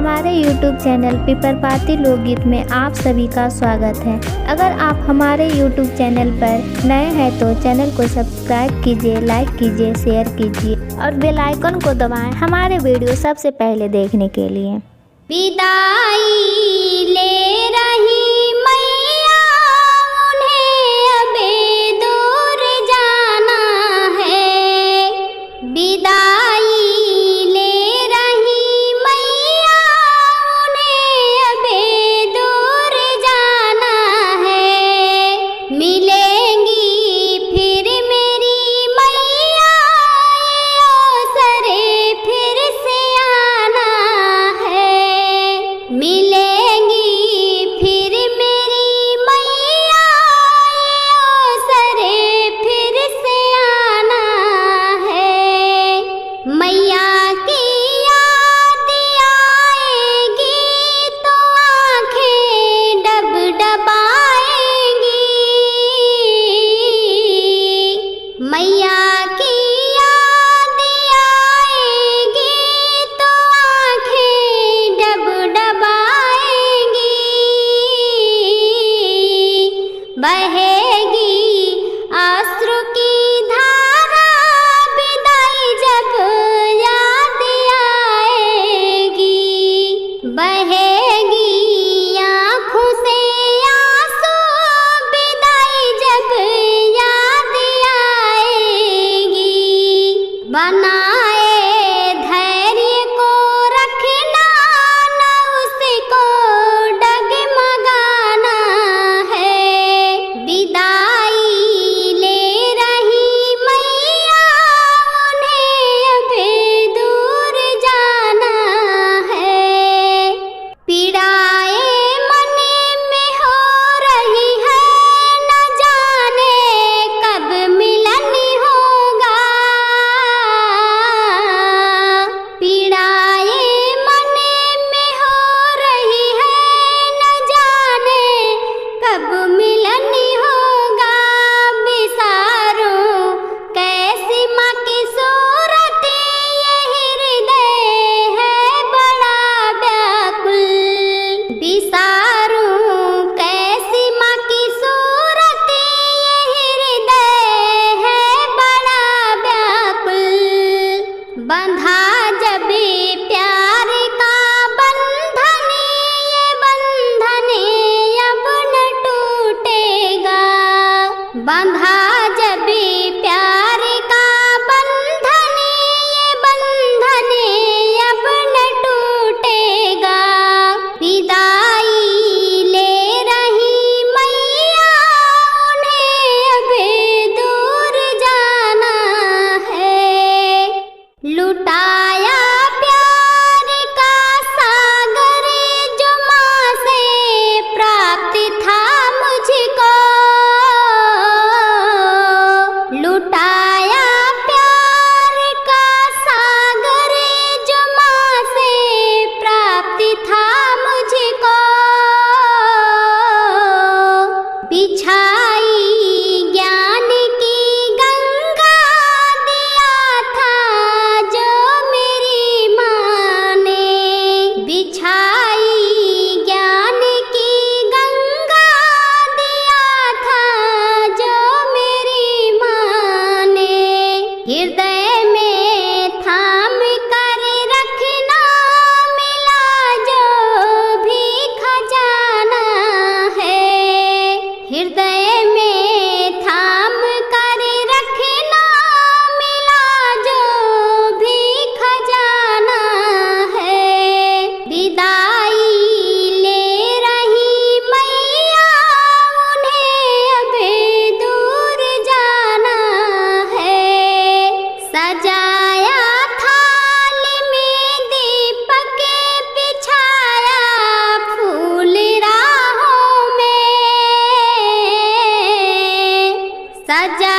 हमारे YouTube channel Piparpati लोकगीत में आप सभी का स्वागत है। अगर आप हमारे YouTube चैनल पर नए हैं तो चैनल को सब्सक्राइब कीजिए, लाइक कीजिए, शेयर कीजिए और बेल आइकन को दबाएं हमारे वीडियो सबसे पहले देखने के लिए। विदाई ले रही मैया, उन्हें अबे दूर जाना है। विदाई ले रही मैया, उन्हें अबे दूर जाना है। मिलेंगी फिर मेरी मैया, ये अवसरे फिर से आना है। मिलेंगी फिर मेरी मैया, ये अवसरे फिर से आना है। मैया की याद आएगी तो आँखें डबडबाएंगी। मैया की याद आएगी तो आँखें डबडबाएंगी। बहेगी अश्रु की धारा, विदाई जब याद आएगी। बहेगी आँखों से आंसू, विदाई जब याद आएगी। बनाए धैर्य को रखना, न उसको डगमगाना है। विदाई ले रही मैया, उन्हें अबे दूर जाना है। पीड़ाए मन में हो रही है, न जाने कब मिलन होगा। पीड़ाए मन में हो रही है, न जाने कब मिलन होगा। बिसारूं कैसी माँ की सूरत, ये हृदय है बड़ा व्याकुल। बिसारूं कैसी माँ की सूरत, ये हृदय है बड़ा व्याकुल। बंधा जब प्यार का बंधन, ये बंधन अब न टूटेगा। बंधा जब प्यार का बंधन, ये बंधन अब न टूटेगा। विदाई ले रही मैया, उन्हें अबे दूर जाना है। लुटाया प्यार का सागर, जो माँ से प्राप्त था मुझको। लुटाया प्यार का सागर, जो माँ से प्राप्त था मुझको। बिछाई ज्ञान की गंगा, दिया था जो मेरी माँ ने। बिछाई ज्ञान की गंगा, दिया था जो मेरी माँ ने। हृदय में थाम कर रखना, मिला जो भी खजाना है। हृदय में थाम कर रखना, मिला जो भी खजाना है। विदाई ले रही मैया, उन्हें अबे दूर जाना है। सजाया थाल में दीपक, बिछाया फूल राहों में। सजा